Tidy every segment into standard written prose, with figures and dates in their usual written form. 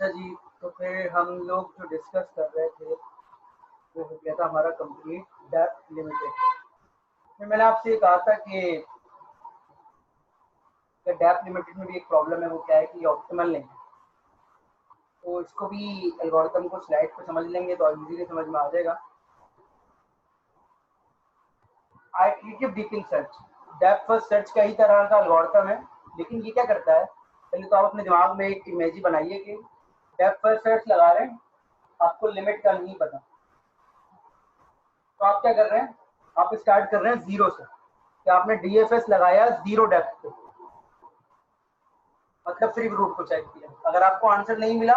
अच्छा जी, तो फिर हम लोग जो डिस्कस कर रहे थे वो हो गया था हमारा कंप्लीट डेप्थ लिमिटेड। फिर मैंने आपसे ये कहा था कि डेप्थ लिमिटेड में भी एक प्रॉब्लम है, वो क्या है कि ऑप्टिमल नहीं है। तो इसको भी एल्गोरिथम को स्लाइड पे समझ लेंगे तो इजीली समझ में आ जाएगा। Iterative डीपिंग search depth first search का ही तरह का एल्गोरिथम है, लेकिन ये क्या करता है, पहले तो आप अपने दिमाग में एक इमेज बनाइए कि डेप्थ फर्स्ट सर्च लगा रहे हैं, आपको लिमिट का नहीं पता। तो आप क्या कर रहे हैं, आप स्टार्ट कर रहे हैं जीरो से कि आपने डीएफएस लगाया जीरो डेप्थ पे, मतलब सिर्फ रूट को चेक किया। अगर आपको आंसर नहीं मिला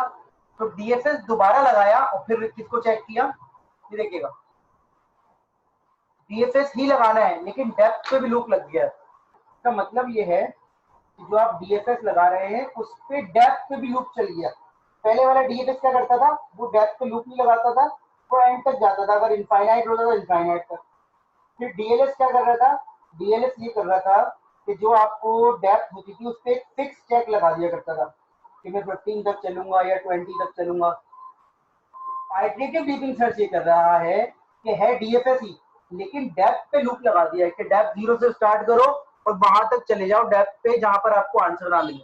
तो डीएफएस दोबारा लगाया और फिर किसको चेक किया, ये देखिएगा डीएफएस ही लगाना है लेकिन डेप्थ पे भी लूप लग गया है। इसका मतलब ये है कि जो आप डीएफएस लगा रहे हैं उस पे डेप्थ पे भी लूप चल गया। पहले वाला डीएफएस क्या करता था, वो डेप्थ पे लूप नहीं लगाता था, वो एंड तक जाता था, अगर इनफाइनाइट होता था इनफाइनाइट तक। फिर डीएलएस क्या कर रहा था, डीएलएस ये कर रहा था कि जो आपको डेप्थ होती थी उस पर एक फिक्स चेक लगा दिया करता था कि मैं 15 तक चलूंगा या 20 तक चलूंगा। आइटरेटिव डीपिंग सर्च ये कर रहा है कि है डीएफएस ही, लेकिन डेप्थ पे लूप लगा दिया है कि डेप्थ जीरो से स्टार्ट करो और वहां तक चले जाओ डेप्थ पे जहां पर आपको आंसर ना मिले।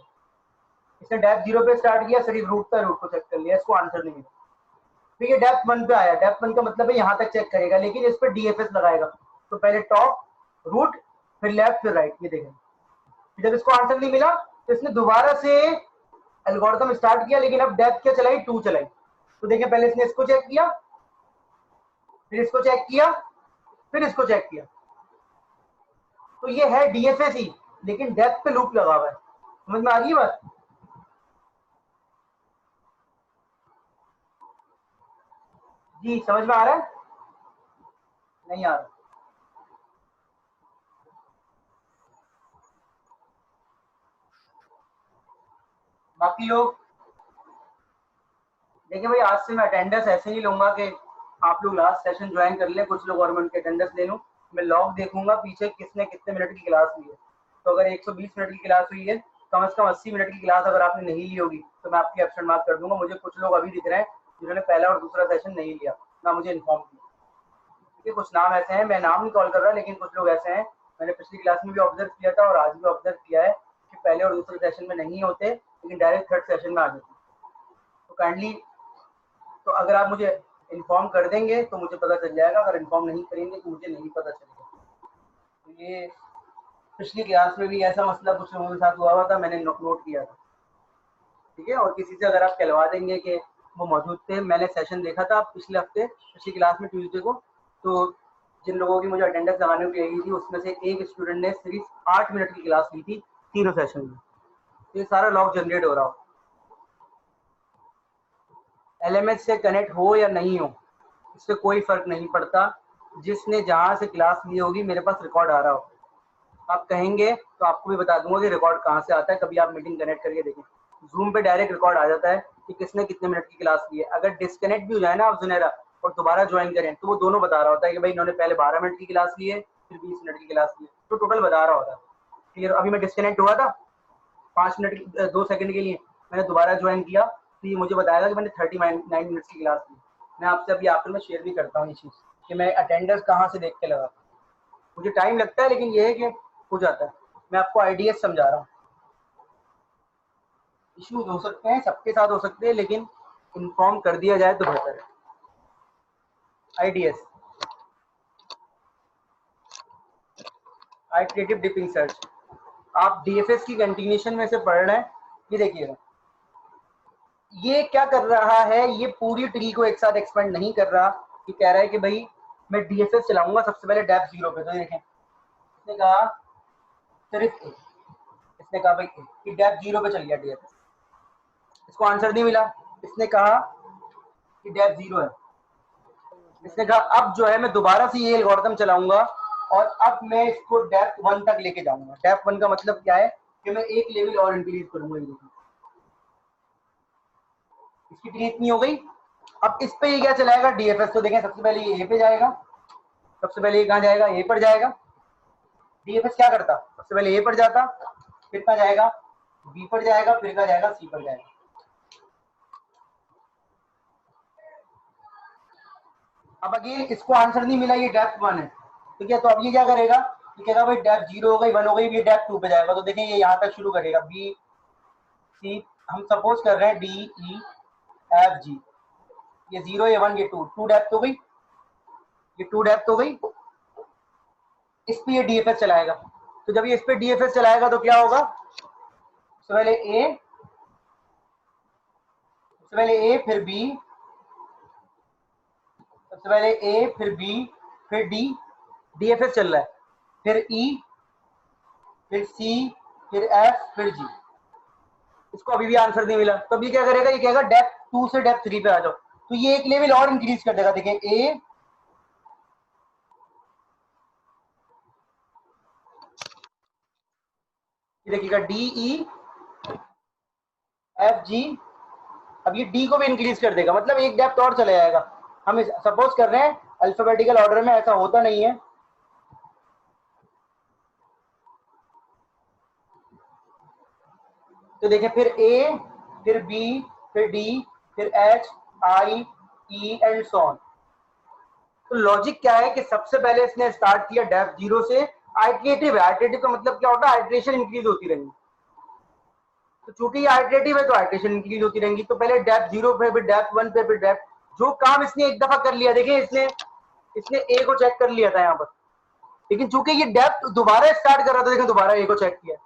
इसने डेप्थ जीरो पे स्टार्ट किया, सिर्फ रूट का रूट को चेक कर लिया, इसको आंसर नहीं मिला। फिर ये डेप्थ वन पे आया, डेप्थ वन का मतलब है यहाँ तक चेक करेगा, लेकिन इस पर डीएफएस लगाएगा। तो पहले टॉप रूट, फिर लेफ्ट, फिर राइट, ये देखें। जब इसको आंसर नहीं मिला तो इसने दोबारा से एल्गोरिथम स्टार्ट किया, लेकिन अब डेप्थ क्या चलाई, टू चलाई। तो देखें, पहले इसने इसको चेक किया, फिर इसको चेक किया, फिर इसको चेक किया। तो ये है डीएफएस ही, लेकिन डेप्थ पे लूप लगा हुआ है। समझ में आ गई बात? जी समझ में आ रहा है, नहीं आ रहा? बाकी लोग देखिए भाई, आज से मैं अटेंडेंस ऐसे नहीं लूंगा कि आप लोग लास्ट सेशन ज्वाइन कर ले, कुछ लोग और मैं उनके अटेंडेंस ले लूँ। मैं लॉग देखूंगा पीछे किसने कितने मिनट की क्लास ली है। तो अगर 120 मिनट की क्लास हुई है, कम से कम 80 मिनट की क्लास अगर आपने नहीं ली होगी तो मैं आपकी एब्सेंट मार्क कर दूंगा। मुझे कुछ लोग अभी दिख रहे हैं जिन्होंने पहला और दूसरा सेशन नहीं लिया, ना मुझे इन्फॉर्म किया। ठीक है, कुछ नाम ऐसे हैं, मैं नाम नहीं कॉल कर रहा, लेकिन कुछ लोग ऐसे हैं, मैंने पिछली क्लास में भी ऑब्जर्व किया था और आज भी ऑब्जर्व किया है कि पहले और दूसरे सेशन में नहीं होते, लेकिन डायरेक्ट थर्ड सेशन में आ जाते। तो काइंडली, तो अगर आप मुझे इन्फॉर्म कर देंगे तो मुझे पता चल जाएगा, अगर इन्फॉर्म नहीं करेंगे तो मुझे नहीं पता चलेगा। तो ये पिछली क्लास में भी ऐसा मसला कुछ लोगों के साथ हुआ था, मैंने नोट किया था। ठीक है, और किसी से अगर आप कहलवा देंगे कि वो मौजूद थे, मैंने सेशन देखा था पिछले हफ्ते पिछली क्लास में ट्यूसडे को, तो जिन लोगों की मुझे अटेंडेंस लगाने की लगी थी उसमें से एक स्टूडेंट ने सिर्फ 8 मिनट की क्लास ली थी तीनों सेशन में। तो ये सारा लॉग जनरेट हो रहा हो, एलएमएस से कनेक्ट हो या नहीं हो इससे कोई फर्क नहीं पड़ता। जिसने जहां से क्लास ली होगी, मेरे पास रिकॉर्ड आ रहा हो, आप कहेंगे तो आपको भी बता दूंगा कि रिकॉर्ड कहाँ से आता है। कभी आप मीटिंग कनेक्ट करके देखें, जूम पे डायरेक्ट रिकॉर्ड आ जाता है कि किसने कितने मिनट की क्लास ली है। अगर डिस्कनेक्ट भी हो जाए ना आप जुनेरा और दोबारा ज्वाइन करें, तो वो दोनों बता रहा होता है कि भाई इन्होंने पहले 12 मिनट की क्लास ली है, फिर 20 मिनट की क्लास ली है, तो टोटल बता रहा होता है। क्लियर? अभी मैं डिस्कनेक्ट हुआ था 5 मिनट 2 सेकंड के लिए, मैंने दोबारा ज्वाइन किया तो ये मुझे बताएगा कि मैंने 39 मिनट्स की क्लास ली। मैं आपसे अभी आखिर में शेयर भी करता हूँ ये चीज़ कि मैं अटेंडेंस कहाँ से देख के लगा। मुझे टाइम लगता है, लेकिन ये है कि हो जाता है। मैं आपको आईडीएस समझा रहा हूँ। इश्यूज हो सकते हैं, सबके साथ हो सकते हैं, लेकिन इन्फॉर्म कर दिया जाए तो बेहतर है। IDs, iterative dipping search. आप डीएफएस की कंटिन्यूशन में से पढ़ रहे हैं, ये देखिएगा ये क्या कर रहा है, ये पूरी ट्री को एक साथ एक्सपेंड नहीं कर रहा। ये कह रहा है कि भाई मैं डीएफएस चलाऊंगा सबसे पहले डेप्थ जीरो पे। तो देखें, इसने कहा सिर्फ इसने कहा भाई कि डेप्थ जीरो पे चल गया डीएफएस, इसको आंसर नहीं मिला, इसने कहा कि डेप्थ जीरो है। इसने कहा अब जो है मैं दोबारा से ये एल्गोरिथम चलाऊंगा और अब मैं इसको डेप्थ वन तक लेके जाऊंगा। डेप्थ वन का मतलब क्या है कि मैं एक लेवल और इंक्रीज करूंगा। इसकी ट्री इतनी हो गई, अब इस पे ये क्या चलाएगा, डीएफएस। तो देखें, सबसे पहले ये ए पे जाएगा, सबसे पहले ये कहाँ जाएगा, ए पर जाएगा। डीएफएस क्या करता, सबसे पहले ए पर जाता, फिर कहाँ जाएगा, बी पर जाएगा, फिर कहाँ जाएगा, सी पर जाएगा। अब अगेन इसको आंसर नहीं मिला, ये डेप्थ 1 है, ठीक है। तो अब ये क्या करेगा, ये कहेगा भाई डेप्थ 0 हो गई, 1 हो गई, ये डेप्थ 2 पे जाएगा। तो देखें ये यहाँ तक शुरू करेगा, बी सी, हम सपोज कर रहे हैं डी ई एफ जी, ये 0, ये 1, ये 2, 2 डेप्थ हो गई, ये 2 डेप्थ हो गई। इस पे ये डीएफएस चलाएगा। तो जब ये इस पे डीएफएस चलाएगा तो क्या होगा, सबसे पहले ए फिर बी, सबसे पहले ए फिर बी फिर डी, डीएफएस चल रहा है, फिर ई फिर सी फिर एफ फिर जी। इसको अभी भी आंसर नहीं मिला, तो अभी क्या करेगा, ये कहेगा डेप्थ 2 से डेप्थ 3 पे आ जाओ। तो ये एक लेवल और इंक्रीज कर देगा। देखिए ए, देखिएगा डी ई एफ जी, अब ये डी को भी इंक्रीज कर देगा, मतलब एक डेप्थ और चला जाएगा। हम सपोज कर रहे हैं अल्फाबेटिकल ऑर्डर में ऐसा होता नहीं है, तो देखिए फिर ए फिर बी फिर डी फिर H I E and so on. तो लॉजिक क्या है कि सबसे पहले इसने स्टार्ट किया डेप्थ 0 से, आइटरेटिव है। आइटरेटिव का मतलब क्या होता है, आइटरेशन इंक्रीज होती रहेंगी। तो चूंकि ये आइटरेटिव है तो आइटरेशन इंक्रीज होती रहेंगी। तो पहले डेप्थ 0 पे, फिर डेप्थ 1 पे, फिर डेप्थ, जो काम इसने एक दफा कर लिया, देखिए इसने ए को चेक कर लिया था यहाँ पर, लेकिन चूंकि ये डेप्थ दोबारा स्टार्ट कर रहा था, देखिए दोबारा ए को चेक किया,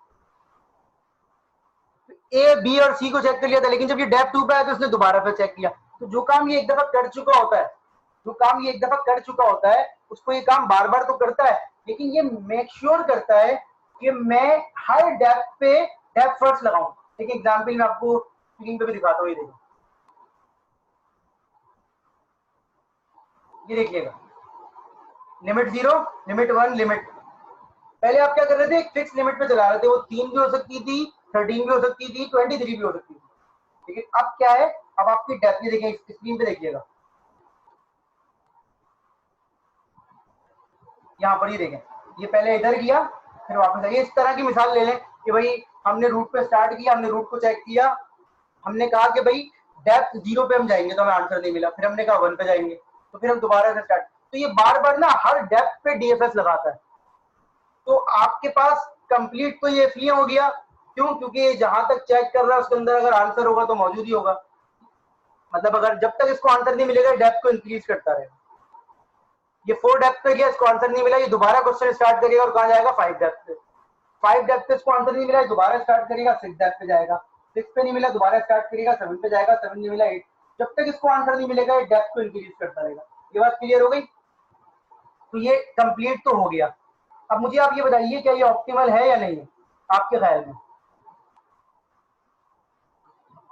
ए बी और सी को चेक कर लिया था, लेकिन जब ये डेप्थ 2 पे आया तो इसने दोबारा फिर चेक किया। तो जो काम ये एक दफा कर चुका होता है, जो काम ये एक दफा कर चुका होता है, उसको ये काम बार बार तो करता है, लेकिन ये मेक श्योर करता है कि मैं हर डेप्थ पे डेप्थ फर्स्ट लगाऊं। एक एग्जाम्पल मैं आपको स्क्रीन पे भी दिखाता हूँ, ये देखो, ये देखिएगा, लिमिट 0, लिमिट 1, लिमिट। पहले आप क्या कर रहे थे, एक फिक्स लिमिट पे चला रहे थे, वो 3 भी हो सकती थी, 13 भी हो सकती थी, 23 भी हो सकती थी। लेकिन अब क्या है, अब आपकी डेप्थ, ये देखिए स्क्रीन पे देखिएगा, यहाँ पर ही देखें, ये पहले इधर किया फिर वापस आइए। इस तरह की मिसाल ले लें कि भाई हमने रूट पे स्टार्ट किया, हमने रूट को चेक किया, हमने कहा कि भाई डेप्थ 0 पे हम जाएंगे तो हमें आंसर नहीं मिला, फिर हमने कहा 1 पे जाएंगे, तो फिर हम दोबारा से स्टार्ट। तो ये बार बार ना हर डेप्थ पे डीएफएस लगाता है। तो आपके पास कंप्लीट तो ये इसलिए हो गया, क्यों, क्योंकि जहां तक चेक कर रहा है उसके अंदर अगर आंसर होगा तो मौजूद ही होगा। मतलब अगर जब तक इसको आंसर नहीं मिलेगा डेप्थ को इंक्रीज करता रहेगा। ये 4 डेप्थ पे गया, इसको आंसर नहीं मिला, ये दोबारा क्वेश्चन स्टार्ट करेगा और कहाँ जाएगा, 5 डेप्थ पे। 5 डेप्थ पे इसको आंसर नहीं मिला, दोबारा स्टार्ट करेगा, 6 डेप्थ पे जाएगा, 6 पे नहीं मिला दोबारा स्टार्ट करेगा, 7 पे जाएगा, 7 नहीं मिला 8। जब तक इसको आंसर नहीं मिलेगा ये डेप्थ को इंक्रीज करता रहेगा। ये बात क्लियर हो गई। तो ये कंप्लीट तो हो गया। अब मुझे आप ये बताइए क्या ये ऑप्टिमल है या नहीं है आपके ख्याल में।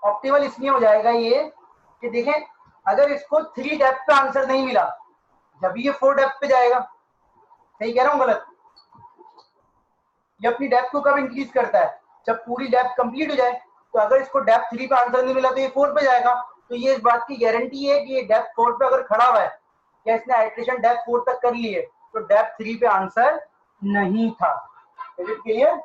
ऑप्टिमल इसलिए हो जाएगा ये कि देखें, अगर इसको 3 डेप्थ पे आंसर नहीं मिला, जब ये 4 डेप्थ पे जाएगा। सही कह रहा हूँ गलत? ये अपनी डेप्थ को कब इंक्रीज करता है, जब पूरी डेप्थ कंप्लीट हो जाए। तो अगर इसको डेप्थ 3 पे आंसर नहीं मिला तो ये 4 पे जाएगा। तो ये इस बात की गारंटी है कि ये डेप्थ 4 पे अगर खड़ा हुआ है, क्या इसने आइट्रेशन डेप्थ 4 तक कर ली है, तो डेप्थ 3 पे आंसर नहीं था। Is it clear?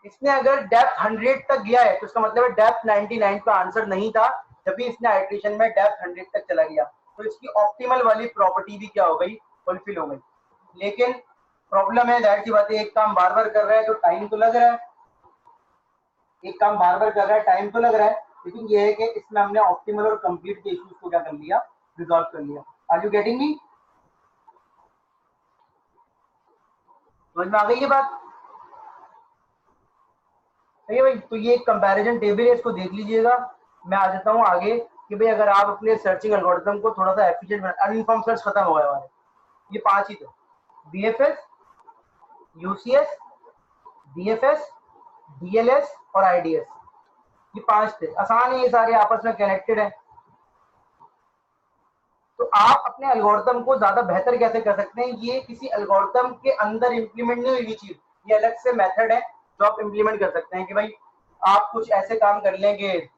इसने अगर डेप्थ 100 तक गया है तो इसका मतलब है डेप्थ 99 पे आंसर नहीं था, जब भी इसने आइट्रेशन में डेप्थ 100 तक चला गया। तो इसकी ऑप्टिमल वाली प्रॉपर्टी भी क्या हो गई, फुलफिल हो गई। लेकिन प्रॉब्लम है, जाहिर सी बात है, एक काम बार बार कर रहा है तो टाइम तो लग रहा है, एक काम बार बार कर रहा है टाइम तो लग रहा है, लेकिन ये है कि इसमें हमने ऑप्टिमल और कंप्लीट के इश्यूज को क्या कर लिया, रिजॉल्व कर लिया। Are you getting me? समझ में आ गई ये बात? सही है भाई। तो ये एक कंपैरिजन टेबल है, इसको देख लीजिएगा। मैं आ जाता हूँ आगे कि भाई अगर आप अपने सर्चिंग एल्गोरिथम को थोड़ा सा एफिशिएंट बना, अनइन्फॉर्म सर्च खत्म हो गया हमारे, ये 5 ही थे, बीएफएस, यूसीएस, डीएफएस, डीएलएस और आईडीएस, ये 5 थे। आसान है, ये सारे आपस में कनेक्टेड है। तो आप अपने एल्गोरिथम को ज्यादा बेहतर कैसे कर सकते हैं, ये किसी एल्गोरिथम के अंदर इंप्लीमेंट नहीं हुई चीज, ये अलग से मेथड है जो आप इंप्लीमेंट कर सकते हैं कि भाई आप कुछ ऐसे काम कर लें कि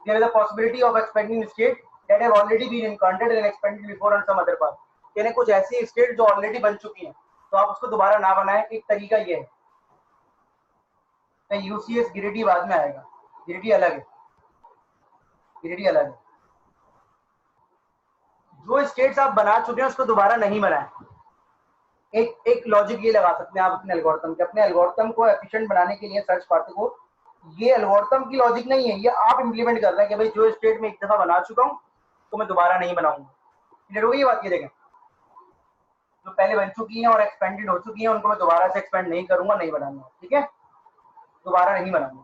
there is a possibility of expanding state that have already been encountered and expanded before on some other path। यानी कुछ ऐसी स्टेट जो ऑलरेडी बन चुकी हैं तो आप उसको दोबारा ना बनाएं। एक तरीका ये है, यूसीएस गिरिडी बाद में आएगा, गिरिडी अलग है, गिरिडी अलग है। जो स्टेट्स आप बना चुके हैं उसको दोबारा नहीं बनाएं। एक लॉजिक ये लगा सकते हैं आप अपने एल्गोरिथम के, अपने एल्गोरिथम को एफिशिएंट बनाने के लिए सर्च पार्ट को, ये एल्गोरिथम की लॉजिक नहीं है, ये आप इंप्लीमेंट कर रहे हैं कि भाई जो स्टेट में एक दफा बना चुका हूं तो मैं दोबारा नहीं बनाऊंगा। क्लियर हो गई ये बात? ये देखें, जो पहले बन चुकी हैं और एक्सपेंडेड हो चुकी हैं उनको मैं दोबारा से एक्सपेंड नहीं करूंगा, नहीं बनाऊंगा, ठीक है, दोबारा नहीं बनाऊंगा।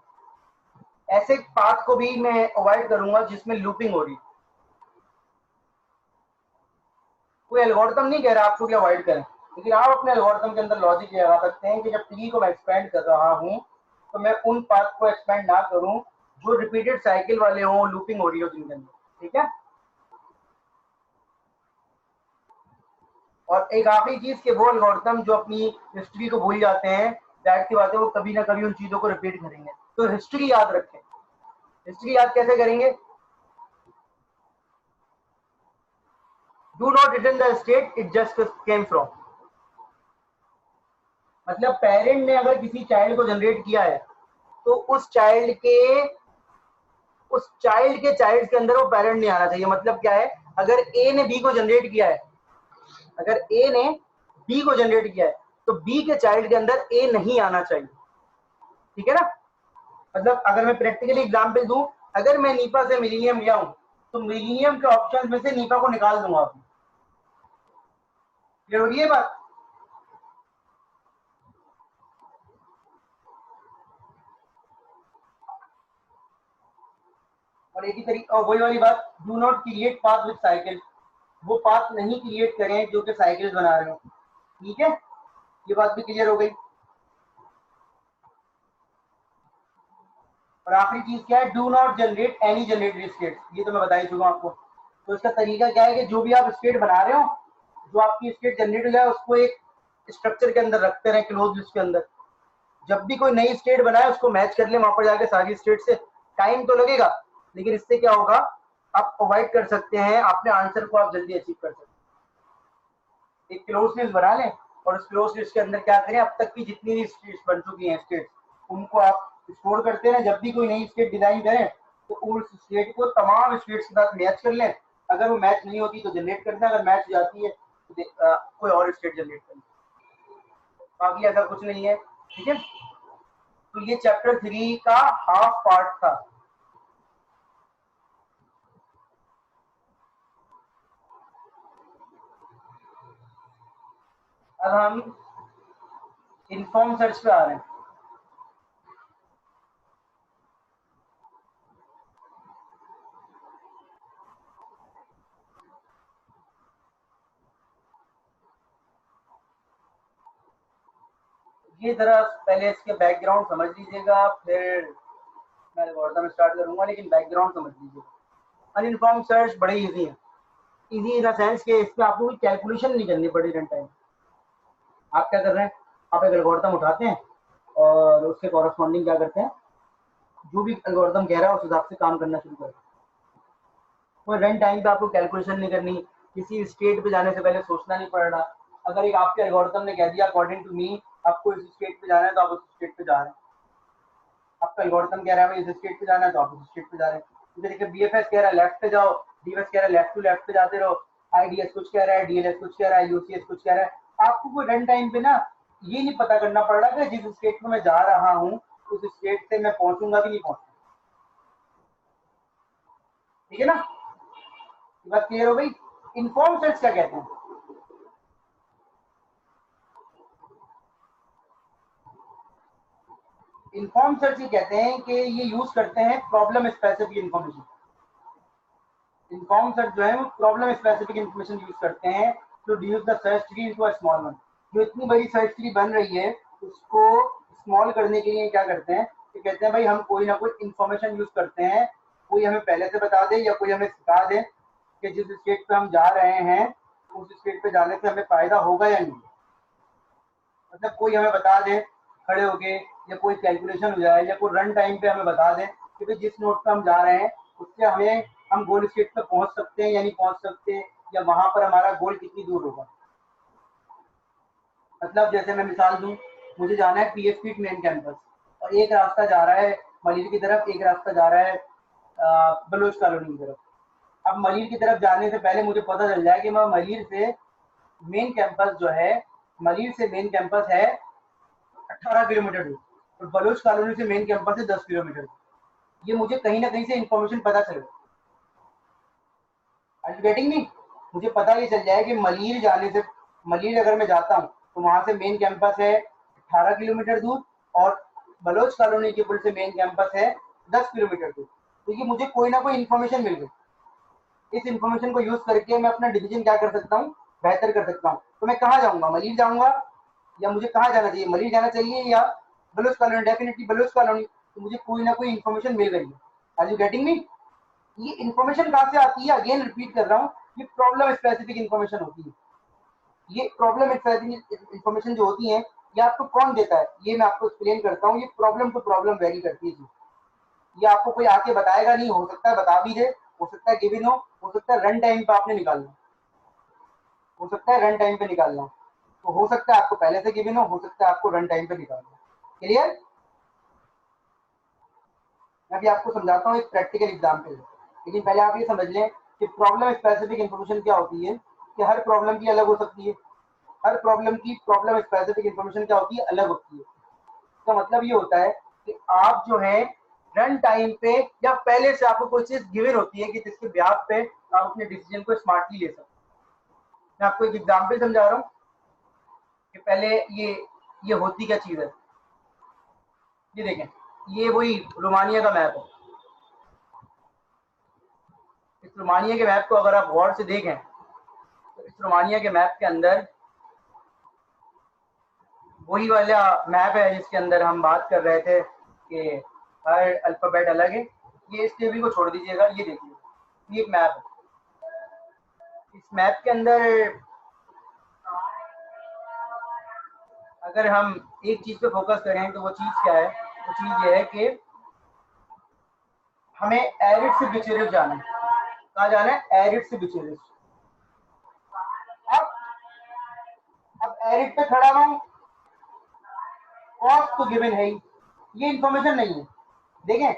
ऐसे पाथ को भी मैं अवॉइड करूंगा जिसमें लूपिंग हो रही। कोई एल्गोरिथम नहीं कह रहा आपको कि अवॉइड करें, लेकिन आप अपने एल्गोरिथम के अंदर लॉजिक ये लगा सकते हैं कि जब ट्री को मैं एक्सपेंड कर रहा हूं तो मैं उन पाथ को एक्सपेंड ना करूं जो रिपीटेड साइकिल वाले हों, लूपिंग हो रही हो जिनके अंदर, ठीक है। और एक आखिरी चीज के वो एल्गोरिथम जो अपनी हिस्ट्री को भूल जाते हैं, जाहिर सी बात है वो कभी ना कभी उन चीजों को रिपीट करेंगे। तो हिस्ट्री याद रखें। हिस्ट्री याद कैसे करेंगे? Do not return the state it just came from. मतलब पेरेंट ने अगर किसी चाइल्ड को जनरेट किया है तो उस चाइल्ड के चाइल्ड के अंदर वो पेरेंट नहीं आना चाहिए। मतलब क्या है, अगर ए ने बी को जनरेट किया है, अगर ए ने बी को जनरेट किया है तो बी के चाइल्ड के अंदर ए नहीं आना चाहिए, ठीक है ना। मतलब अगर मैं प्रैक्टिकली एग्जांपल दूं, अगर मैं नीपा से मिलीनियम लिया हूं तो मिलीनियम के ऑप्शन में से नीपा को निकाल दूंगा। क्लियर हो गई ये बात? और एक ही तरीके, और वही वाली बात, do not create path with cycle, वो पाथ नहीं क्रिएट करें जो कि साइकिल्स बना रहे हो, ठीक है। ये बात भी क्लियर हो गई। और आखिरी चीज क्या है, do not generate any generated state, ये तो मैं बता ही चुका हूं आपको। तो इसका तरीका क्या है कि जो भी आप स्टेट बना रहे हो, जो आपकी स्टेट जनरेट हो जाए उसको एक स्ट्रक्चर के अंदर रखते रहे, क्लोज लिस्ट के अंदर। जब भी कोई नई स्टेट बनाए उसको मैच कर ले वहां पर जाके सारी स्टेट से। टाइम तो लगेगा लेकिन इससे क्या होगा, आप अवॉइड कर सकते हैं, अपने आंसर को आप जल्दी अचीव कर सकते हैं। एक क्लोज लिस्ट बना लें और उस क्लोज लिस्ट के अंदर क्या करें, अब तक की जितनी भी स्टेट्स बन चुकी हैं स्टेट्स, उनको आप स्टोर करते हैं। जब भी कोई नई स्टेट डिजाइन करें तो उस स्टेट को तमाम स्टेट्स के साथ मैच कर लें। अगर वो मैच नहीं होती तो जनरेट करते हैं, अगर मैच हो जाती है तो कोई और स्टेट जनरेट कर लें। बाकी ऐसा कुछ नहीं है, ठीक है। तो ये चैप्टर 3 का हाफ पार्ट था। अब हम इन्फॉर्म सर्च पे आ रहे हैं। ये जरा पहले इसके बैकग्राउंड समझ लीजिएगा, फिर मैं एल्गोरिथम स्टार्ट करूंगा, लेकिन बैकग्राउंड समझ लीजिएगा। अनइन्फॉर्म सर्च बड़े इजी है। इजी इन द सेंस कि इसमें आपको कोई कैलकुलेशन नहीं करनी पड़ी रन टाइम। आप क्या कर रहे हैं, आप एक एल्गोरिथम उठाते हैं और उसके कॉरस्पॉन्डिंग क्या करते हैं, जो भी एल्गोरिथम कह रहा है उस हिसाब से काम करना शुरू करते हैं। कोई रन टाइम पे आपको कैलकुलेशन नहीं करनी, किसी स्टेट पे जाने से पहले सोचना नहीं पड़ रहा। अगर एक आपके एल्गोरिथम ने कह दिया अकॉर्डिंग टू मी आपको इस स्टेट पे जाना है तो आप उस स्टेट पे जा रहे हैं। आपका एल्गोरिथम कह रहा है इस स्टेट पे जाना है तो आप उस स्टेट पे जा रहे हैं। इधर देखिए बीएफएस कह रहा है लेफ्ट पे जाओ, डीएफएस कह रहा है लेफ्ट टू लेफ्ट पे जाते रहो, आईडीएस कुछ कह रहा है, डीएलएस कुछ कह रहा है, यूसीएस कुछ कह रहा है। आपको कोई रन टाइम पे ना ये नहीं पता करना पड़ रहा कि जिस स्टेट में मैं जा रहा हूँ उस स्टेट से मैं पहुंचूंगा कि नहीं पहुंचूंगा, ठीक है ना। बात क्लियर हो गई। इन्फॉर्म सर्च क्या कहते हैं? इन्फॉर्म सर्च ये कहते हैं कि ये यूज करते हैं problem specific information. Inform search जो है वो प्रॉब्लम स्पेसिफिक इन्फॉर्मेशन यूज करते हैं to reduce the search tree into a small one. जो इतनी बड़ी सर्च ट्री बन रही है उसको स्मॉल करने के लिए क्या करते हैं, ये कहते हैं भाई हम कोई ना कोई इन्फॉर्मेशन यूज करते हैं, कोई हमें पहले से बता दे या कोई हमें सिखा दे कि जिस स्टेट पे हम जा रहे हैं उस स्टेट पे जाने से हमें फायदा होगा या नहीं। मतलब कोई हमें बता दे खड़े होके, या कोई कैलकुलेशन हो जाए, या कोई रन टाइम पे हमें बता दे कि भाई जिस नोट पे हम जा रहे हैं उससे हमें हम गोल स्टेट पे पहुंच सकते हैं या नहीं पहुंच सकते, या वहां पर हमारा गोल कितनी दूर होगा। मतलब जैसे मैं मिसाल दूं, मुझे जाना है पीएचपी मेन कैंपस और एक रास्ता जा रहा है मलिर की तरफ, एक रास्ता जा रहा है बलोच कॉलोनी की तरफ। अब मलिर की तरफ जाने से पहले मुझे पता चल जाए कि मैं मलिर से मेन कैंपस जो है, मलिर से मेन कैंपस है 18 किलोमीटर दूर और बलोच कॉलोनी से मेन कैंपस है 10 किलोमीटर दूर। ये मुझे कहीं ना कहीं से इंफॉर्मेशन पता चल गई। Are you getting me? मुझे पता ये चल जाए कि मलिर जाने से, मलिर अगर मैं जाता हूँ तो वहां से मेन कैंपस है 18 किलोमीटर दूर और बलोच कॉलोनी के पुल से मेन कैंपस है 10 किलोमीटर दूर। तो ये मुझे कोई ना कोई इन्फॉर्मेशन मिल गई। इस इन्फॉर्मेशन को यूज करके मैं अपना डिसीजन क्या कर सकता हूँ, बेहतर कर सकता हूँ। तो मैं कहाँ जाऊंगा, मलिर जाऊंगा या मुझे कहाँ जाना चाहिए, मलिर जाना चाहिए या Baloch colony? Definitely Baloch colony. तो मुझे कोई ना कोई इन्फॉर्मेशन मिल गई है। Are you getting me? ये इन्फॉर्मेशन कहाँ से आती है? अगेन रिपीट कर रहा हूँ, ये प्रॉब्लम स्पेसिफिक इन्फॉर्मेशन होती है। ये प्रॉब्लम स्पेसिफिक इन्फॉर्मेशन जो होती है, ये आपको कौन देता है, ये मैं आपको एक्सप्लेन करता हूँ। ये प्रॉब्लम टू प्रॉब्लम वेरी करती है। ये आपको कोई आके बताएगा नहीं, हो सकता है बता भी दे, हो सकता है गिवन हो सकता है रन टाइम पे आपने निकालना, हो सकता है रन टाइम पे निकालना। तो हो सकता है आपको पहले से गिवन हो सकता है आपको रन टाइम पे निकालना। क्लियर? मैं भी आपको समझाता हूँ एक प्रैक्टिकल एग्जाम्पल, लेकिन पहले आप ये समझ लें कि प्रॉब्लम स्पेसिफिक इन्फॉर्मेशन क्या होती है, कि हर प्रॉब्लम की अलग हो सकती है। हर प्रॉब्लम की प्रॉब्लम स्पेसिफिक इन्फॉर्मेशन क्या होती है, अलग होती है। इसका मतलब ये होता है कि आप जो है रन टाइम पे या पहले से आपको कोई चीज गिवन होती है कि जिसके ब्याज पे आप अपने डिसीजन को स्मार्टली ले सकते। मैं आपको एक एग्जाम्पल समझा रहा हूँ कि पहले ये होती क्या चीज है। ये देखें, ये वही रोमानिया का मैप है। इस रोमानिया के मैप को अगर आप गौर से देखें तो इस रोमानिया के मैप के अंदर वही वाला मैप है जिसके अंदर हम बात कर रहे थे कि हर अल्फाबेट अलग है। ये इस टेबल को छोड़ दीजिएगा, ये देखिए, ये एक मैप है। इस मैप के अंदर अगर हम एक चीज पे फोकस करें तो वो चीज क्या है? वो चीज ये है कि हमें एरिड से बिचेरिस जाना है। कहाँ जाना है? एरिड से बिचेरिस। अब अब एरिड पे खड़ा हूँ, कॉस्ट तो गिवन है ही, ये इंफॉर्मेशन नहीं है। देखें,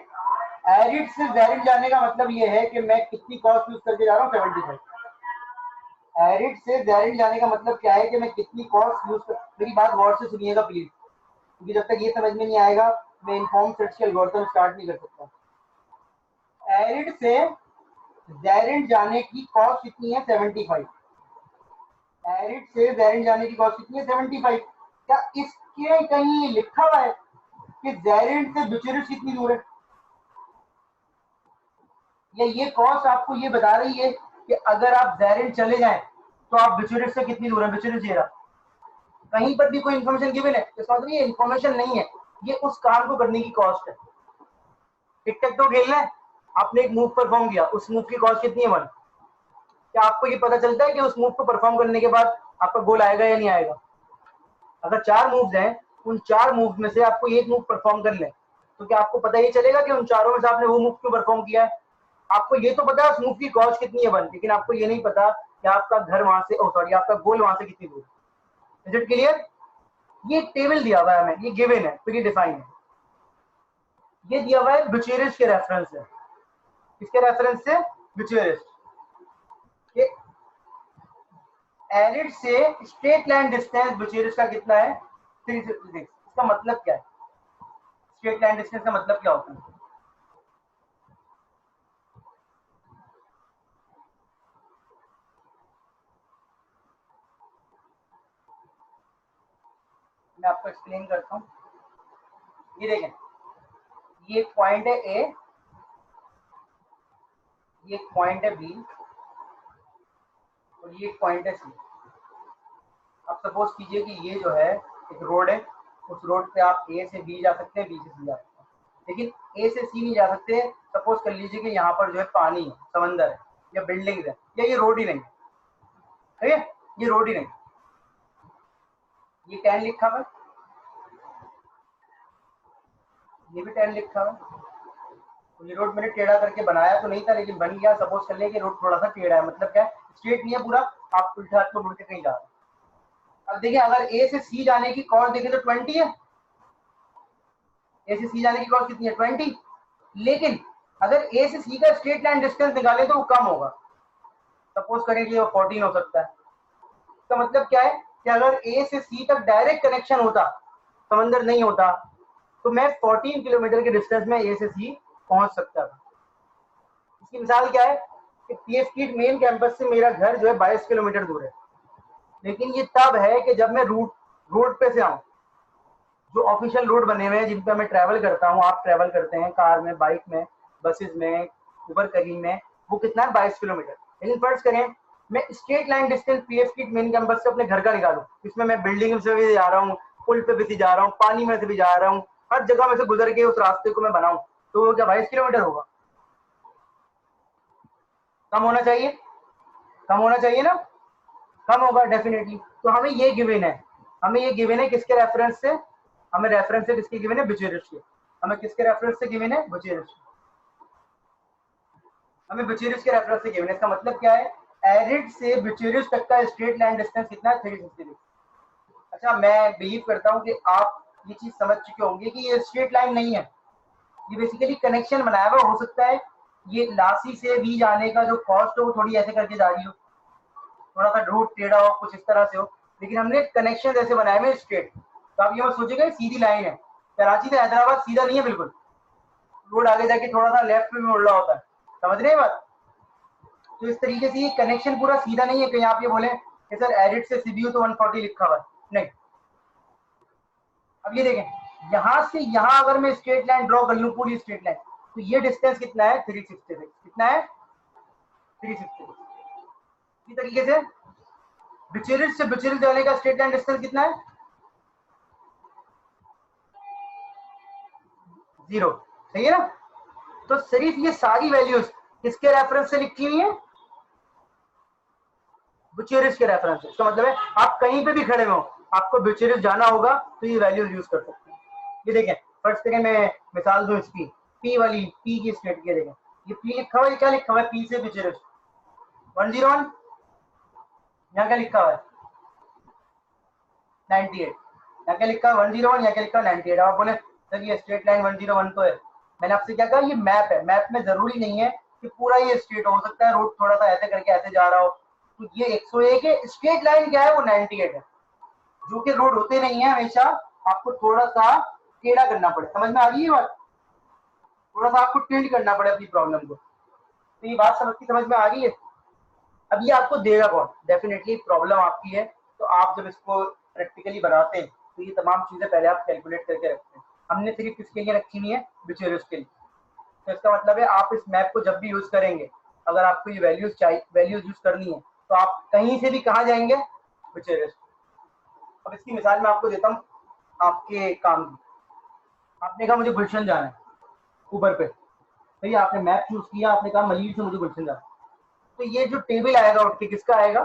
एरिड से जैरिड जाने का मतलब ये है कि मैं कितनी कॉस्ट यूज करके जा रहा हूँ, 75। एरिड से जैरिड जाने का मतलब क्या है कि मैं कितनी कॉस्ट यूज कर। मेरी बात गौर से सुनिएगा प्लीज, क्योंकि जब तक ये समझ में नहीं आएगा मैं इन्फॉर्म सर्च के एल्गोरिथम स्टार्ट नहीं कर सकता। एरिड से जैरिड जाने की कॉस्ट कितनी है? 75। एरिड से जैरिड जाने की कॉस्ट कितनी है? 75। क्या इसके कहीं लिखा हुआ है कि जैरिड से बुचेरिस कितनी दूर है? या ये कॉस्ट आपको ये बता रही है कि अगर आप जैरिड चले जाएं तो आप बुचेरिस से कितनी दूर है? बुचेरिस ये रहा। कहीं पर भी कोई इन्फॉर्मेशन गिवन है? इसका मतलब ये इन्फॉर्मेशन नहीं है, ये उस काम को करने की कॉस्ट है। टिक टैक तो खेलना है, आपने एक मूव परफॉर्म किया, उस मूव की कॉस्ट कितनी है? 1। क्या आपको ये पता चलता है कि उस मूव को परफॉर्म करने के बाद आपका गोल आएगा या नहीं आएगा? अगर 4 मूव्स हैं, उन 4 मूव में से आपको एक मूव परफॉर्म कर ले, तो क्या आपको पता ये चलेगा कि उन चारों में से आपने वो मूव क्यों परफॉर्म किया है? आपको ये तो पता है उस मूव की कॉस्ट कितनी है 1, लेकिन आपको ये नहीं पता कि आपका घर वहां से, सॉरी, आपका गोल वहां से कितनी दूर है। Is it clear? ये टेबल दिया हुआ है हमें, ये गिवन है, प्री डिफाइन है। ये दिया हुआ है बुचेरिस के रेफरेंस से। किसके रेफरेंस से? बुचेरिस। एरिड से स्ट्रेट लाइन डिस्टेंस बुचेरिस का कितना है? 366। इसका मतलब क्या है? स्ट्रेट लाइन डिस्टेंस का मतलब क्या होता है? मैं आपको एक्सप्लेन करता हूँ। ये देखें, ये एक पॉइंट है ए, ये एक पॉइंट है बी और ये एक पॉइंट है सी। आप सपोज कीजिए कि ये जो है एक रोड है, उस रोड पे आप ए से बी जा सकते हैं, बी से सी जा सकते हैं, लेकिन ए से सी नहीं जा सकते। सपोज कर लीजिए कि यहाँ पर जो है पानी है, समंदर है या बिल्डिंग है, या ये रोड ही नहीं, ठीक है, ये रोड ही नहीं। ये 10 लिखा हुआ है, ये भी 10 लिखा हुआ है। तो ये रोड मैंने टेढ़ा करके बनाया तो नहीं था, लेकिन बन गया। सपोज कर ले कि रोड थोड़ा सा टेढ़ा है, मतलब क्या है, स्ट्रेट नहीं है पूरा, आप उल्टा हाथ में मुड़ के कहीं जा रहे हैं। अब देखिए, अगर ए से सी जाने की कॉस्ट देखें तो 20 है। ए से सी जाने की कॉस्ट कितनी है? 20। लेकिन अगर ए से सी का स्ट्रेट लाइन डिस्टेंस निकाले तो वो कम होगा। सपोज करें कि वो 14 हो सकता है। इसका मतलब क्या है कि अगर ए से सी तक डायरेक्ट कनेक्शन होता, समंदर नहीं होता, तो मैं 14 किलोमीटर के डिस्टेंस में ए से सी पहुंच सकता था। इसकी मिसाल क्या है कि पीएफ किट मेन कैंपस से मेरा घर जो है 22 किलोमीटर दूर है, लेकिन ये तब है कि जब मैं रोड पे से आऊँ। जो ऑफिशियल रोड बने हुए हैं जिन पे मैं ट्रैवल करता हूँ, आप ट्रैवल करते हैं कार में, बाइक में, बसेस में, उबर करीम में, वो कितना है 22 किलोमीटर। लेकिन फर्ज करें मैं straight line distance PF kit main campus से अपने घर का निकालूं, इसमें मैं बिल्डिंग से भी जा रहा हूँ, पुल पे भी जा रहा हूँ, पानी में से भी जा रहा हूँ, हर जगह में से गुजर के उस रास्ते को मैं बनाऊं, तो वो क्या 22 किलोमीटर होगा? कम होना चाहिए, कम होना चाहिए ना, कम होगा डेफिनेटली। तो हमें ये गिवन है, हमें ये गिवन है किसके रेफरेंस से? हमें रेफरेंस से किसकी गिवन है? बुचेरिश के। हमें किसके रेफरेंस से गिवन है? बुचेरिश। हमें बुचेरिश के रेफरेंस से गिवन है। इसका मतलब क्या है? एरिड से बुचेरिश तक का स्ट्रेट लाइन डिस्टेंस कितना है? 360। अच्छा, मैं बिलीव करता हूँ कि आप ये चीज समझ चुके होंगे कि ये स्ट्रेट लाइन नहीं है, ये बेसिकली कनेक्शन बनाया हुआ। हो सकता है ये लासी से भी जाने का जो कॉस्ट हो वो थोड़ी ऐसे करके जा रही हो, थोड़ा सा रूट टेढ़ा हो, कुछ इस तरह से हो, लेकिन हमने कनेक्शन ऐसे बनाए हुए स्ट्रेट। तो आप ये मत सोचिएगा सीधी लाइन है। कराची से हैदराबाद सीधा नहीं है बिल्कुल, रोड आगे जाके थोड़ा सा लेफ्ट में मुड़ रहा होता है, समझ रहे हैं बात? तो इस तरीके से ये कनेक्शन पूरा सीधा नहीं है। कहीं आप ये बोले कि सर एडिट से सीबीयू तो 140 लिखा हुआ है, नहीं। अब ये देखें, यहां से यहां अगर मैं स्ट्रेट लाइन ड्रॉ कर लूं, पूरी स्ट्रेट लाइन, तो ये डिस्टेंस कितना है? 366। कितना है? 366। इसी तरीके से बिचेरिस से बिचेरिस जाने का स्ट्रेट लाइन डिस्टेंस कितना है? 0। सही है ना? तो सिर्फ ये सारी वैल्यूज किसके रेफरेंस से लिखी हुई है? बुचेरिस के रेफरेंस से। इसका मतलब है आप कहीं पे भी खड़े हो, आपको बुचेरिस जाना होगा तो ये वैल्यूज यूज कर सकते हैं। ये देखें, फर्स्ट सेकंड में मिसाल दूं इसकी, पी वाली, पी की स्टेट की देखें, ये पी लिखा हुआ है, क्या लिखा हुआ है? पी से बुचेरिस 101। यहाँ क्या लिखा हुआ है? 98। यहाँ क्या लिखा है? 101। यहाँ क्या लिखा है? 98। आप बोले सर ये स्ट्रेट लाइन 101 तो है। मैंने आपसे क्या कहा? ये मैप है, मैप में जरूरी नहीं है कि पूरा ये स्ट्रेट हो सकता है रोड थोड़ा सा ऐसे करके ऐसे जा रहा हो। तो ये 101 है, स्ट्रेट लाइन क्या है? वो 98 है। जो कि रोड होते नहीं है, हमेशा आपको थोड़ा सा टेढ़ा करना पड़े। समझ में आ रही है बात? थोड़ा सा आपको टिल्ट करना पड़े अपनी प्रॉब्लम को। तो ये बात समझ में आ रही है? अब ये आपको देगा कौन? डेफिनेटली प्रॉब्लम आपकी है, तो आप जब इसको प्रैक्टिकली बनाते हैं तो ये तमाम चीजें पहले आप कैलकुलेट करके रखते हैं। हमने सिर्फ किसके लिए रखी नहीं है? बिचेरियस के लिए। तो इसका मतलब है आप इस मैप को जब भी यूज करेंगे, अगर आपको ये वैल्यूज चाहिए, वैल्यूज यूज करनी है, तो आप कहीं से भी कहाँ जाएंगे? बिचेरियस। अब इसकी मिसाल मैं आपको देता हूँ आपके काम की। आपने कहा मुझे गुलशन जाना है ऊबर पे, सही है, आपने मैप चूज किया, आपने कहा मलिर से मुझे गुलशन जाना है। तो ये जो टेबल आएगा उठ के, किसका आएगा?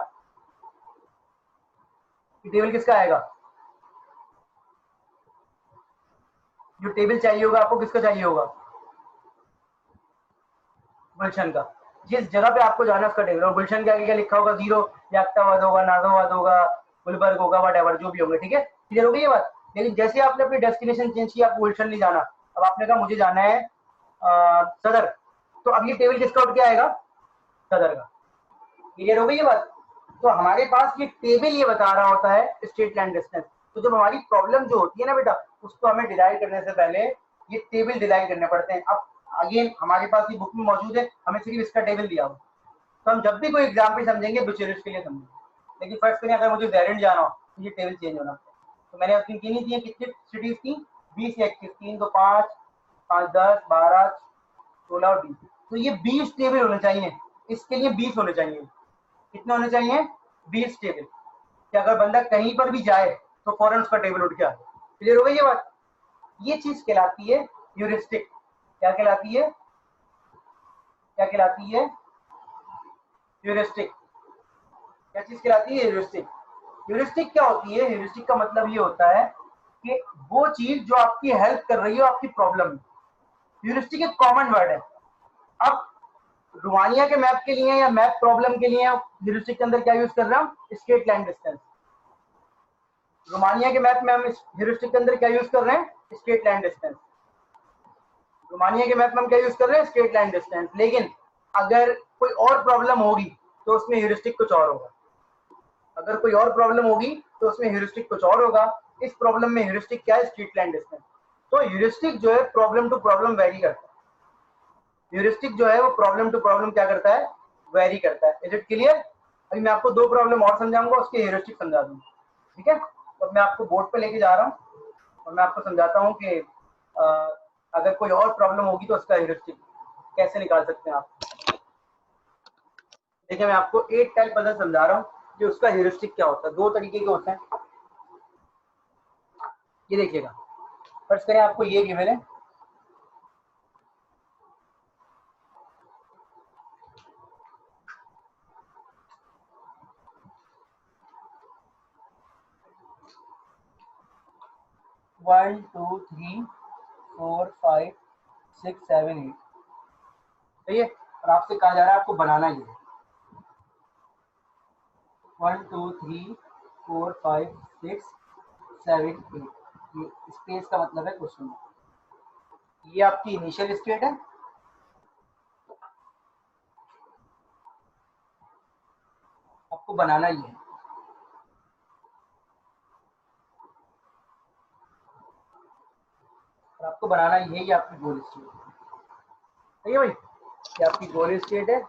ये टेबल किसका आएगा? जो टेबल चाहिए होगा आपको, किसका चाहिए होगा? गुलशन का। जिस जगह पे आपको जाना है उसका टेबल। और गुलशन के आगे क्या लिखा होगा? 0। याक्ताबाद होगा, नाजाबाद होगा, गुलबर्ग होगा, वट जो भी होंगे। ठीक है, क्लियर हो गई ये बात? लेकिन जैसे आपने अपनी डेस्टिनेशन चेंज किया, आपको गुलशन नहीं जाना, अब आपने कहा मुझे जाना है सदर, तो अब ये टेबल किसका उठ के आएगा? सदर का। क्लियर हो गई ये बात? तो हमारे पास ये टेबल ये बता रहा होता है स्ट्रेट लाइन डिस्टेंस। तो जब हमारी प्रॉब्लम जो होती है ना बेटा, उसको हमें डिराइव करने से पहले ये टेबल डिराइव करने पड़ते हैं। अब अगेन हमारे पास ये बुक में मौजूद है, हमें सिर्फ इसका टेबल दिया हो, तो हम जब भी कोई एग्जाम्पल समझेंगे बुचेरिस के लिए समझेंगे। लेकिन फर्स्ट करें अगर मुझे वेरिएंट जाना हो तो ये टेबल चेंज होना। तो मैंने अपनी गिनी थी कितनी सिटीज थी? 20 या 21, 3 2 5 5 10 12 16 और 20। तो ये 20 टेबल होने चाहिए, इसके लिए 20 होने चाहिए। कितने होने चाहिए? 20 टेबल, कि अगर बंदा कहीं पर भी जाए तो फौरन उसका टेबल उठ के आ जाए। क्लियर हो गई ये बात? ये चीज कहलाती है ह्यूरिस्टिक। क्या कहलाती है? क्या कहलाती है? ह्यूरिस्टिक। क्या चीज कहलाती है? ह्यूरिस्टिक। ह्यूरिस्टिक क्या होती है? ह्यूरिस्टिक का मतलब ये होता है कि वो चीज जो आपकी हेल्प कर रही हो आपकी प्रॉब्लम में। ह्यूरिस्टिक एक कॉमन वर्ड है। अब रुमानिया के मैप के लिए या मैप प्रॉब्लम के लिए ह्यूरिस्टिक के अंदर क्या यूज कर रहा हूं? Straight line distance. रोमानिया के मैप में हम ह्यूरिस्टिक के अंदर क्या यूज कर रहे हैं? Straight line distance. तो मानिए कि मैप में हम क्या यूज कर रहे हैं, स्ट्रेट लाइन डिस्टेंस, लेकिन अगर कोई और प्रॉब्लम होगी तो उसमें ह्यूरिस्टिक कुछ और होगा। अगर कोई और प्रॉब्लम होगी तो उसमें ह्यूरिस्टिक कुछ और होगा। इस प्रॉब्लम में ह्यूरिस्टिक क्या है, स्ट्रेट लाइन डिस्टेंस। तो ह्यूरिस्टिक जो है प्रॉब्लम टू प्रॉब्लम वेरी करता है। ह्यूरिस्टिक जो है वो प्रॉब्लम टू प्रॉब्लम क्या करता है, वेरी करता है। Is it clear? अभी मैं आपको दो प्रॉब्लम और समझाऊंगा, उसके ह्यूरिस्टिक समझा दूंगा, ठीक है। तो मैं आपको बोर्ड पे लेके जा रहा हूँ और मैं आपको समझाता हूँ कि अगर कोई और प्रॉब्लम होगी तो उसका ह्यूरिस्टिक कैसे निकाल सकते हैं आप। देखिए मैं आपको 8 टाइप पजल समझा रहा हूँ कि उसका ह्यूरिस्टिक क्या होता है। दो तरीके के होते हैं, ये देखिएगा। फर्स्ट करें, आपको ये गिवन है, one two three four five six seven eight, सही है। और आपसे कहा जा रहा है आपको बनाना ये 1 2 3 4 5 6 7 8। ये स्पेस का मतलब है क्वेश्चन। ये आपकी इनिशियल स्टेट है, आपको बनाना ही है। और आपको बनाना ही है, ये आपकी गोल स्टेट है, सही है भाई। ये आपकी गोल स्टेट है,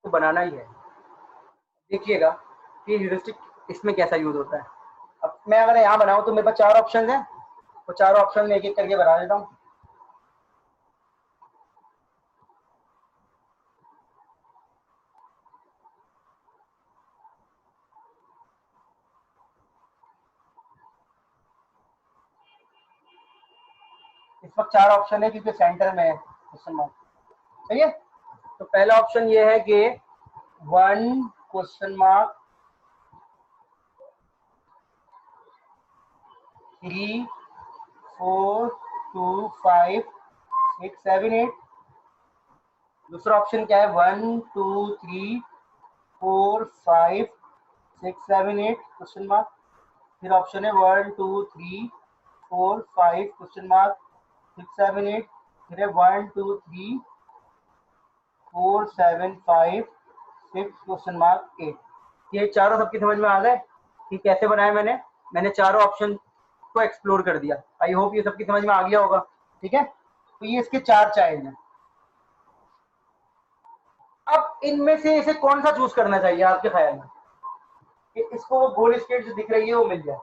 तो बनाना ही है। देखिएगा कि ह्यूरिस्टिक इसमें कैसा यूज होता है। अब मैं अगर यहाँ बनाऊँ तो मेरे पास 4 ऑप्शन है, तो 4 ऑप्शन में एक एक करके बना देता हूँ। इस वक्त 4 ऑप्शन है क्योंकि सेंटर में है क्वेश्चन मार्क, सही है। तो पहला ऑप्शन ये है कि 1 क्वेश्चन मार्क 3 4 2 5 6 7 8। दूसरा ऑप्शन क्या है, 1 2 3 4 5 6 7 8 क्वेश्चन मार्क। फिर ऑप्शन है 1 2 3 4 5 क्वेश्चन मार्क 6 7 8। फिर है 1 2 3 4 7 5 6 क्वेश्चन मार्क 8। ये चारों सबकी समझ में आ गए कि कैसे बनाया मैंने चारों ऑप्शन को एक्सप्लोर कर दिया। आई होप ये सबकी समझ में आ गया होगा, ठीक है। तो ये इसके 4 चाइल्ड हैं। अब इनमें से इसे कौन सा चूज करना चाहिए आपके ख्याल में कि इसको वो गोल स्टेट जो दिख रही है वो मिल जाए।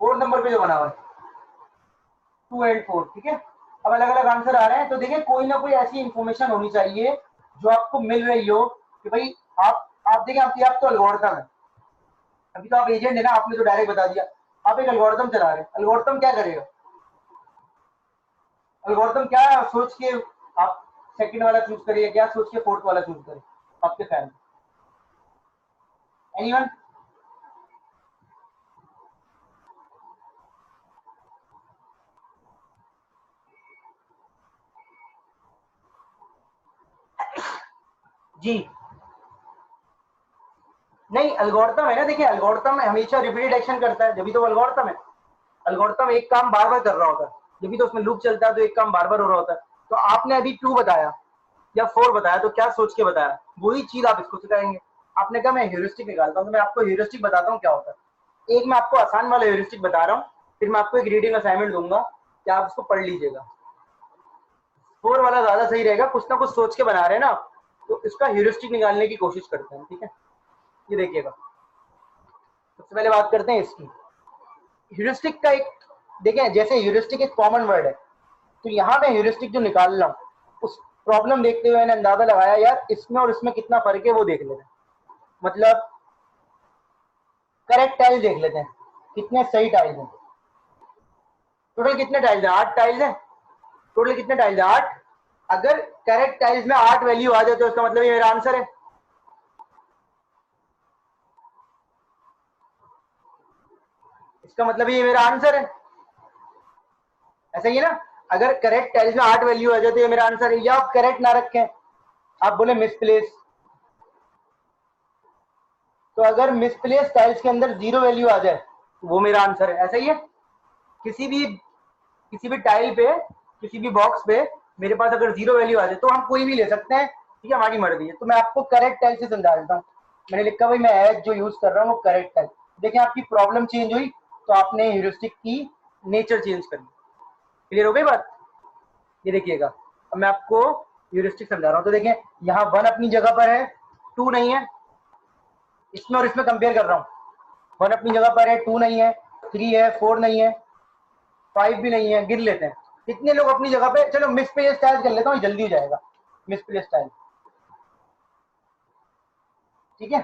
4 नंबर पे जो बना हुआ है 2 एंड 4, ठीक है। अब अलग अलग आंसर आ रहे हैं, तो देखिए कोई ना कोई ऐसी इंफॉर्मेशन होनी चाहिए जो आपको मिल रही हो कि भाई आप देखिए, आप तो एल्गोरिथम है, अभी तो आप एजेंट है ना, आपने तो डायरेक्ट बता दिया। आप एक एल्गोरिथम चला रहे हैं, एल्गोरिथम क्या करेगा, एल्गोरिथम क्या सोच के आप सेकंड वाला चूज करिए, क्या सोच के फोर्थ वाला चूज करें, आपके ख्याल में एनीवन? जी नहीं, एल्गोरिथम है ना, देखिए एल्गोरिथम हमेशा रिपीटेड एक्शन करता है, जब भी तो एल्गोरिथम है। एल्गोरिथम एक काम बार बार कर रहा होता है, जब भी तो उसमें लूप चलता है, तो एक काम बार बार हो रहा होता है। तो आपने अभी 2 बताया या 4 बताया, तो क्या सोच के बताया, वही चीज आप इसको सिखाएंगे। आपने कहा मैं ह्यूरिस्टिक निकालता हूँ, तो मैं आपको ह्यूरिस्टिक बताता हूँ क्या होता है। एक मैं आपको आसान वाला ह्यूरिस्टिक बता रहा हूँ, फिर मैं आपको एक रीडिंग असाइनमेंट दूंगा कि आप उसको पढ़ लीजिएगा। 4 वाला ज्यादा सही रहेगा, कुछ ना कुछ सोच के बना रहे हैं ना, तो इसका ह्यूरिस्टिक निकालने की कोशिश करते हैं, ठीक है। ये देखिएगा, सबसे पहले बात करते हैं इसकी। ह्यूरिस्टिक का एक देखें, जैसे ह्यूरिस्टिक एक कॉमन वर्ड है, तो यहाँ पे ह्यूरिस्टिक जो निकाल रहा हूँ उस प्रॉब्लम देखते हुए मैंने अंदाजा लगाया यार इसमें और इसमें कितना फर्क है, वो देख लेते हैं। मतलब करेक्ट टाइल देख लेते हैं, कितने सही टाइल हैं। टोटल कितने टाइल्स हैं, 8 टाइल्स हैं। टोटल कितने टाइल्स हैं, 8। अगर करेक्ट टाइल्स में 8 वैल्यू आ जाए तो इसका मतलब ये मेरा आंसर है। इसका मतलब ये मेरा आंसर है, ऐसा ही है ना। अगर करेक्ट टाइल्स में 8 वैल्यू आ जाए तो ये मेरा आंसर है। या आप करेक्ट ना रखें, आप बोले मिसप्लेस, तो अगर मिसप्लेस टाइल्स के अंदर 0 वैल्यू आ जाए तो वो मेरा आंसर है। ऐसा ही है, किसी भी टाइल पे, किसी भी बॉक्स पे मेरे पास अगर 0 वैल्यू आ जाए तो हम कोई भी ले सकते हैं, ठीक है, हमारी मर्जी है। तो मैं आपको करेक्ट टाइल से समझा देता हूँ। मैंने लिखा भाई मैं एज जो यूज कर रहा हूँ वो करेक्ट टाइल। देखिए आपकी प्रॉब्लम चेंज हुई तो आपने ह्यूरिस्टिक की नेचर चेंज कर ली। क्लियर हो गई बात? ये देखिएगा, अब मैं आपको ह्यूरिस्टिक समझा रहा हूँ। तो देखिए यहाँ 1 अपनी जगह पर है, 2 नहीं है, इसमें और इसमें कंपेयर कर रहा हूँ। 1 अपनी जगह पर है, 2 नहीं है, 3 है, 4 नहीं है, 5 भी नहीं है। गिन लेते हैं कितने लोग अपनी जगह पे। चलो मिसप्लेस टाइल कर लेता हूँ, जल्दी हो जाएगा। मिसप्लेस टाइल, ठीक है।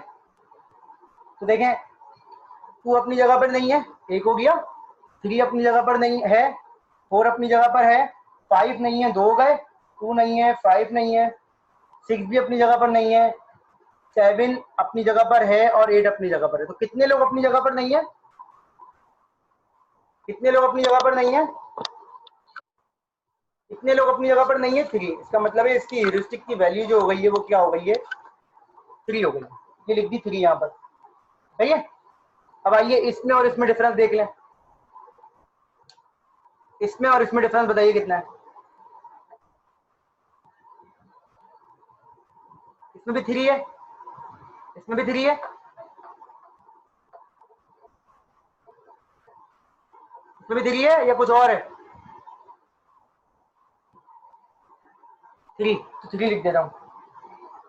तो देखें 2 अपनी जगह पर नहीं है, 1 हो गया। 3 अपनी जगह पर नहीं है, 4 अपनी जगह पर है, 5 नहीं है, 2 हो गए। 2 नहीं है, 5 नहीं है, 6 भी अपनी जगह पर नहीं है, 7 अपनी जगह पर है और 8 अपनी जगह पर है। तो कितने लोग अपनी जगह पर नहीं है? कितने लोग अपनी जगह पर नहीं है? कितने लोग अपनी जगह पर नहीं है? 3। इसका मतलब है इसकी ह्यूरिस्टिक की वैल्यू जो हो गई है वो क्या हो गई है? 3 हो गई। ये लिख दी 3 यहाँ पर, सही है। अब आइए इसमें और इसमें डिफरेंस देख लें। इसमें और इसमें डिफरेंस बताइए कितना है? इसमें भी 3 है, इसमें भी 3 है, इसमें भी 3 है या कुछ और है? 3, तो 3 लिख देता हूँ।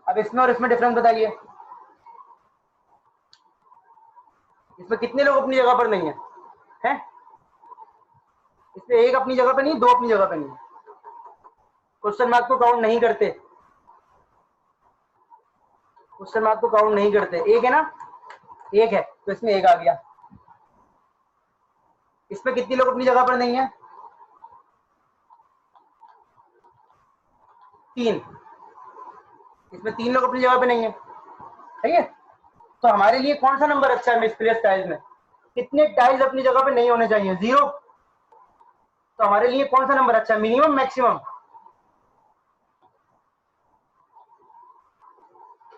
अब इसमें और इसमें डिफरेंस बताइए। इसमें कितने लोग अपनी जगह पर नहीं है? हैं? इसमें 1 अपनी जगह पर नहीं, 2 अपनी जगह पर नहीं है। क्वेश्चन मार्क को काउंट नहीं करते, क्वेश्चन मार्क को काउंट नहीं करते। 1 है ना, 1 है तो इसमें 1 आ गया। इसमें कितने लोग अपनी जगह पर नहीं है? 3। इसमें 3 लोग अपनी जगह पे नहीं है, सही है। तो हमारे लिए कौन सा नंबर अच्छा है मिसप्लेस टाइल्स में? कितने टाइल्स अपनी जगह पे नहीं होने चाहिए? 0। तो हमारे लिए कौन सा नंबर अच्छा है? Minimum, maximum?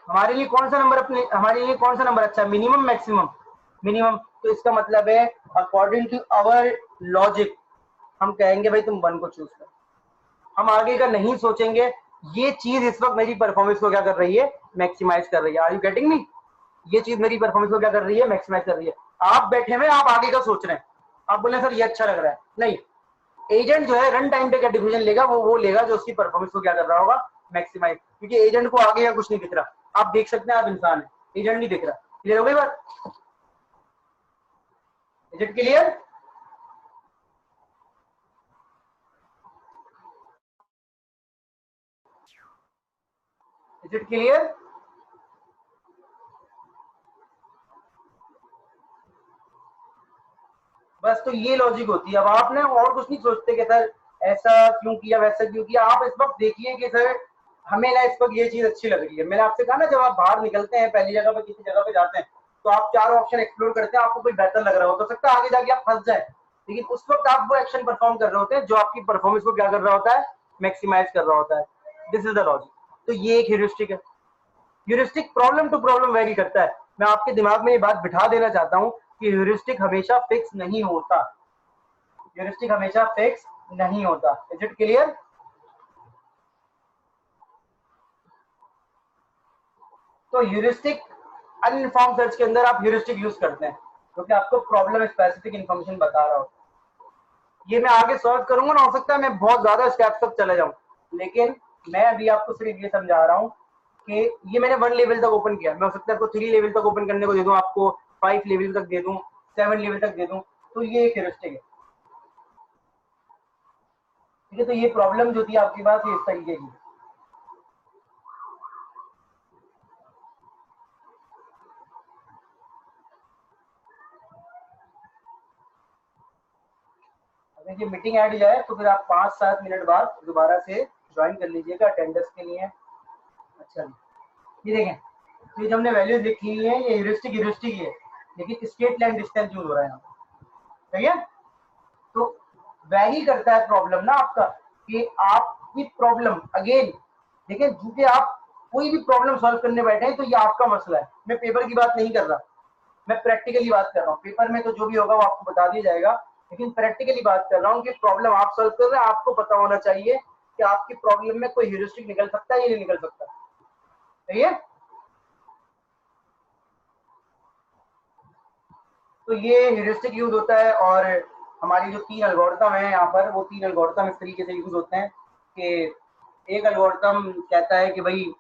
हमारे लिए कौन सा नंबर हमारे लिए कौन सा नंबर अच्छा है? Minimum, maximum? मिनिमम। तो इसका मतलब है अकॉर्डिंग टू आवर लॉजिक हम कहेंगे भाई तुम 1 को चूज कर। हम आगे का नहीं सोचेंगे। ये चीज इस वक्त मेरी परफॉर्मेंस को क्या कर रही है? मैक्सिमाइज कर रही है। Are you getting me? ये चीज मेरी परफॉर्मेंस को क्या कर रही है? मैक्सिमाइज कर रही है। आप बैठे हुए, आप आगे का सोच रहे हैं, आप बोले सर ये अच्छा लग रहा है। नहीं, एजेंट जो है रन टाइम पे क्या डिसीजन लेगा? वो लेगा जो उसकी परफॉर्मेंस को क्या कर रहा होगा? मैक्सिमाइज। क्योंकि एजेंट को आगे या कुछ नहीं दिख रहा। आप देख सकते हैं, आप इंसान है, एजेंट नहीं दिख रहा। क्लियर हो गई बात? Agent clear? Is it clear? बस तो ये लॉजिक होती है। अब आपने और कुछ नहीं सोचते कि सर ऐसा क्यों किया, वैसा क्यों किया। आप इस वक्त देखिए कि सर हमें ना इस वक्त ये चीज अच्छी लग रही है। मैंने आपसे कहा ना, जब आप बाहर निकलते हैं पहली जगह पर किसी जगह पे जाते हैं तो आप 4 ऑप्शन एक्सप्लोर करते हैं, आपको कोई बेहतर लग रहा हो तो सकता है आगे जाके आप फंस जाए। लेकिन उस वक्त आप वो एक्शन परफॉर्म कर रहे होते हैं जो आपकी परफॉर्मेंस को क्या कर रहा होता है? मैक्सिमाइज कर रहा होता है। This is the logic. तो ये एक ह्यूरिस्टिक है। Heuristic problem to problem vary करता है। मैं आपके दिमाग में ये बात बिठा देना चाहता हूं कि ह्यूरिस्टिक हमेशा फिक्स नहीं होता। ह्यूरिस्टिक हमेशा फिक्स नहीं होता। Is it clear? तो ह्यूरिस्टिक, अनइन्फॉर्म्ड सर्च के अंदर आप ह्यूरिस्टिक यूज करते हैं क्योंकि आपको प्रॉब्लम स्पेसिफिक इन्फॉर्मेशन बता रहा हो। ये मैं आगे सॉल्व करूंगा ना, हो सकता है मैं बहुत ज्यादा स्टेप्स तक चले जाऊं, लेकिन मैं अभी आपको सिर्फ ये समझा रहा हूं कि ये मैंने 1 लेवल तक ओपन किया। मैं हो सकता है आपको 3 लेवल तक ओपन करने को दे दूं, आपको 5 लेवल तक दे दूं, 7 लेवल तक दे दूं। तो ये एक ह्यूरिस्टिक है, ठीक है। तो ये प्रॉब्लम जो थी आपके पास ये इस तरीके की। अगर ये मीटिंग ऐड जाए तो फिर आप 5-7 मिनट बाद दोबारा से ज्वाइन कर लीजिएगा अटेंडेंस के लिए। अच्छा, ये देखें, तो ये जो हमने वैल्यूज लिखी है ये ह्यूरिस्टिक है, लेकिन स्ट्रेट लाइन डिस्टेंस यूज हो रहा है यहाँ, सही है। तो वैरी करता है प्रॉब्लम ना आपका, कि आपकी प्रॉब्लम अगेन देखिए, क्योंकि आप कोई भी प्रॉब्लम सॉल्व करने बैठे हैं तो ये आपका मसला है। मैं पेपर की बात नहीं कर रहा, मैं प्रैक्टिकली बात कर रहा हूँ। पेपर में तो जो भी होगा वो आपको बता दिया जाएगा, लेकिन प्रैक्टिकली बात कर रहा हूँ कि प्रॉब्लम आप सॉल्व कर रहे हैं, आपको पता होना चाहिए कि आपकी प्रॉब्लम में कोई ह्यूरिस्टिक निकल सकता है या नहीं निकल सकता। सही है? तो ये ह्यूरिस्टिक यूज होता है। और हमारी जो 3 एल्गोरिथम है यहाँ पर, वो 3 एल्गोरिथम इस तरीके से यूज होते हैं कि एक एल्गोरिथम कहता है कि भाई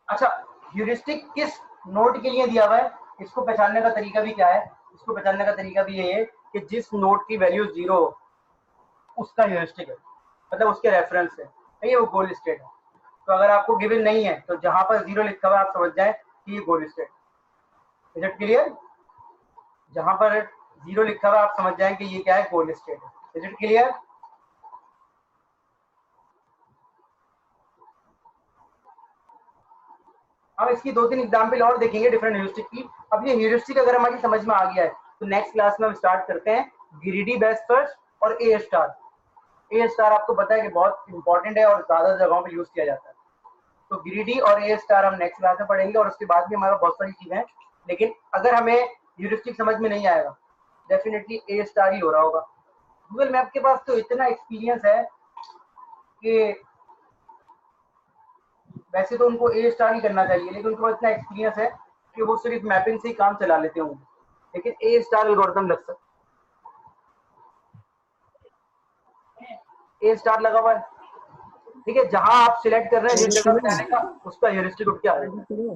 अच्छा, ह्यूरिस्टिक किस नोड के लिए दिया हुआ है, इसको पहचानने का तरीका भी क्या है? इसको पहचानने का तरीका भी ये है कि जिस नोड की वैल्यू 0 उसका ह्यूरिस्टिक है, मतलब उसके रेफरेंस है, ये वो गोल स्टेट है। तो अगर आपको गिवन नहीं है तो जहां पर 0 लिखा हुआ है आप समझ जाए कि ये गोल स्टेट। Is it clear? जहां पर 0 लिखा हुआ है आप समझ जाए कि ये क्या है, गोल स्टेट है। Is it clear? हम इसकी 2-3 एग्जाम्पल और देखेंगे डिफरेंट ह्यूरिस्टिक की। अब ये ह्यूरिस्टिक अगर हमारी समझ में आ गया है तो नेक्स्ट क्लास में हम स्टार्ट करते हैं ग्रीडी बेस्ट फर्स्ट और ए स्टार। ए स्टार आपको पता है कि बहुत इंपॉर्टेंट है और ज्यादा जगहों पे यूज किया जाता है। तो ग्रीडी और ए स्टार हम नेक्स्ट क्लास में पढ़ेंगे, और उसके बाद भी हमारा बहुत सारी चीजें हैं। लेकिन अगर हमें ह्यूरिस्टिक समझ में नहीं आएगा, डेफिनेटली ए स्टार ही हो रहा होगा। गूगल मैप के पास तो इतना एक्सपीरियंस है कि वैसे तो उनको ए स्टार ही करना चाहिए, लेकिन उनको इतना एक्सपीरियंस है कि वो सिर्फ मैपिंग से ही काम चला लेते होंगे, लेकिन ए स्टार एल्गोरिथम लग सकता है। ए स्टार लगा हुआ है, ठीक है। जहां आप सिलेक्ट कर रहे हैं जिस जगह पे आने का, उसका ह्यूरिस्टिक उठ के आ जाएगा।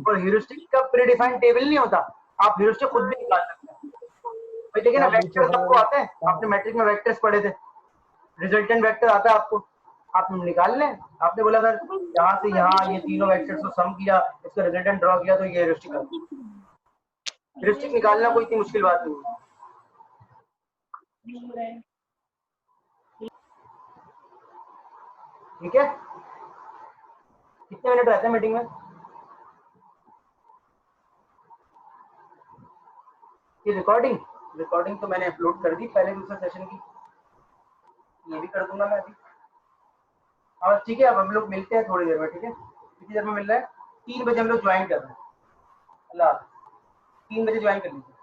और ह्यूरिस्टिक का प्रीडिफाइंड टेबल नहीं होता, आप ह्यूरिस्टिक खुद भी निकाल सकते हैं भाई। देखिए ना, वेक्टर्स आपको आते हैं, आपने मैट्रिक में वेक्टर्स पढ़े थे, रिजल्टेंट वेक्टर आता है आपको, आप निकाल लें। आपने बोला सर यहाँ से यहाँ ये तीनों वेक्टर्स को सम किया, इसका रिजल्टेंट ड्रॉ किया, तो ये ह्यूरिस्टिक आ गया। ह्यूरिस्टिक निकालना कोई इतनी मुश्किल बात नहीं है, ठीक है। कितने मिनट रहते हैं मीटिंग में? ये रिकॉर्डिंग रिकॉर्डिंग तो मैंने अपलोड कर दी पहले दूसरे सेशन की, ये भी कर दूंगा मैं अभी। और ठीक है, अब हम लोग मिलते हैं थोड़ी देर में, ठीक है। कितनी देर में मिल रहा है? 3 बजे हम लोग ज्वाइन कर रहे हैं। अल्लाह, 3 बजे ज्वाइन कर लीजिए।